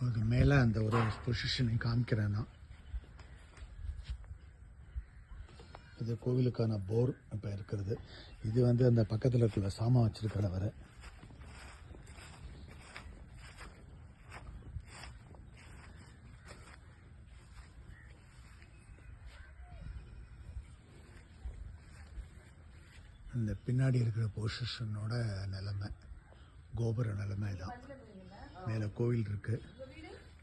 உங்களுக்கு மேலே அந்த ஒரு பொசிஷனை காமிக்கிறேன் நான். இது கோவிலுக்கான போர் இப்போ இருக்கிறது. இது வந்து அந்த பக்கத்தில் இருக்கிற சாமா வச்சிருக்கிறவர். இந்த பின்னாடி இருக்கிற பொசிஷனோட நிலைமை, கோபுர நிலைமை தான். மேலே கோவில் இருக்குது,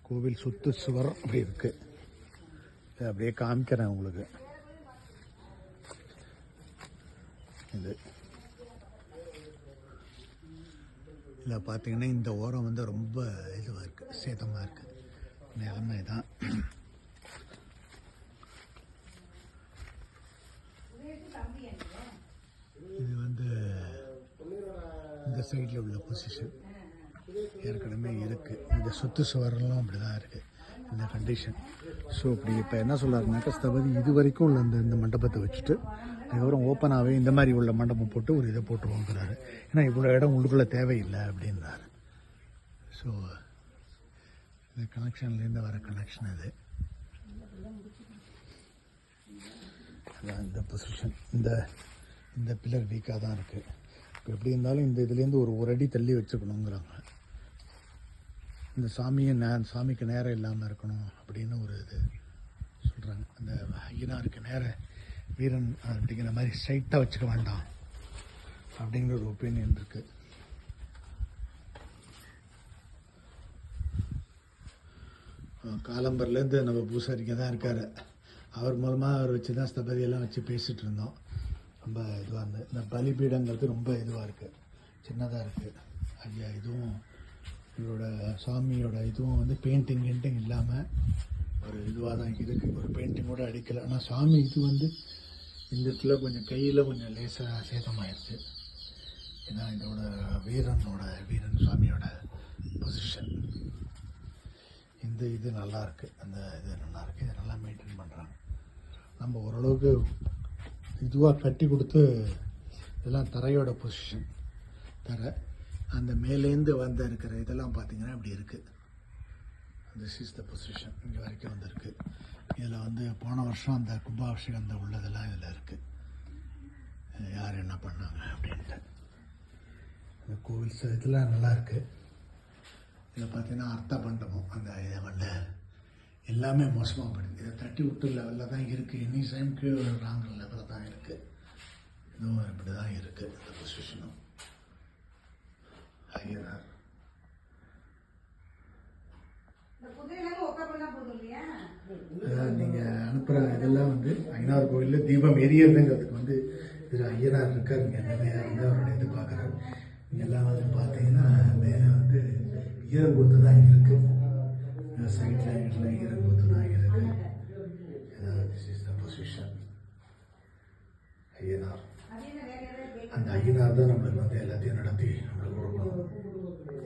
கோவில் சுத்து சுவர் அப்படி இருக்குது. இதை அப்படியே காமிக்கிறேன் உங்களுக்கு. இது இதில் பார்த்தீங்கன்னா இந்த ஓரம் வந்து ரொம்ப இதுவாக இருக்குது, சேதமாக இருக்குது. நிலைமை தான். இது வந்து இந்த சைடில் உள்ள பொசிஷன் ஏற்கனவே இருக்குது. இந்த சுற்று சுவரெல்லாம் அப்படி தான் இருக்குது இந்த கண்டிஷன். ஸோ இப்படி இப்போ என்ன சொல்கிறாருனாக்கா, ஸ்தபதி இது வரைக்கும் உள்ள இந்த மண்டபத்தை வச்சுட்டு அதுக்கப்புறம் ஓப்பனாகவே இந்த மாதிரி உள்ள மண்டபம் போட்டு ஒரு இதை போட்டு வாங்குறாரு. ஏன்னா இவ்வளோ இடம் உள்ளுக்குள்ளே தேவையில்லை அப்படின்றாரு. ஸோ இந்த கனெக்ஷன்லேருந்து வர கனெக்ஷன் இது. அதான் இந்த பொசிஷன். இந்த பில்லர் வீக்காக தான் இருக்குது. இப்போ எப்படி இருந்தாலும் இந்த இதுலேருந்து ஒரு அடி தள்ளி வச்சுக்கணுங்கிறாங்க. இந்த சாமிக்கு நேரம் இல்லாமல் இருக்கணும் அப்படின்னு ஒரு இது சொல்கிறாங்க. அந்த ஐயனாருக்கு நேர வீரன் அப்படிங்கிற மாதிரி ஸ்ட்ரைட்டாக வச்சுக்க வேண்டாம் அப்படிங்கிற ஒரு ஒப்பீனியன் இருக்குது. காலம்பர்லேருந்து நம்ம பூசாரிங்க தான் இருக்கார். அவர் மூலமாக அவர் வச்சு தான் ஸ்தபதியெல்லாம் வச்சு பேசிகிட்டு இருந்தோம். ரொம்ப இதுவாக இருந்தது. இந்த பலிபீடங்கிறது ரொம்ப இதுவாக இருக்குது, சின்னதாக இருக்குது. ஐயா இதுவும் இவரோட சாமியோட இதுவும் வந்து பெயிண்டிங் இல்லாமல் ஒரு இதுவாக தான் இருக்குது. ஒரு பெயிண்டிங் கூட அடிக்கலை. ஆனால் சாமி இது வந்து இந்த இடத்துல கொஞ்சம் கையில் கொஞ்சம் லேசாக சேதமாயிடுச்சு. ஏன்னா இதோட வீரன் சாமியோட பொசிஷன் இந்த இது நல்லாயிருக்கு. அந்த இது நல்லாயிருக்கு. இதை நல்லா மெயின்டைன் பண்ணுறாங்க. நம்ம ஓரளவுக்கு இதுவாக கட்டி கொடுத்து இதெல்லாம் தரையோட பொசிஷன். தரை அந்த மேலேருந்து இருக்கிற இதெல்லாம் பார்த்திங்கன்னா இப்படி இருக்குது. This is the position. இங்கே வரைக்கும் வந்திருக்கு. இதில் வந்து போன வருஷம் அந்த கும்பாபிஷேகம் அந்த உள்ளதெல்லாம் இதில் இருக்குது. யார் என்ன பண்ணாங்க அப்படின்ட்டு. இந்த கோவில் இதெல்லாம் நல்லாயிருக்கு. இதில் பார்த்திங்கன்னா அர்த்த மண்டபம் அந்த இதை வந்து எல்லாமே மோசமாக படுது. இதை தட்டி விட்டு லெவலில் தான் இருக்குது. எனி டைம் கீழே விடுறாங்கிற லெவலில் தான் இருக்குது. இதுவும் இப்படி தான் இருக்குது இந்த பொசிஷனும். ஐயனார் நீங்கள் அனுப்புகிற இதெல்லாம் வந்து ஐயனார் கோயிலில் தீபம் எரியறதுங்கிறதுக்கு வந்து திரு ஐயனார் இருக்கார். இங்கே அந்த மேலே வந்து அவருடைய இது பார்க்குறாரு. இங்கெல்லாம் வந்து பார்த்தீங்கன்னா மேலே வந்து ஈரங்கூத்து தான் இருக்குது. சைடில் வீட்டில் ஈரங்கூத்து தான் இருக்குது. This is the position. Ayyanar, அந்த ஐயனார் தான் நம்மளுக்கு வந்து எல்லாத்தையும் நடத்தி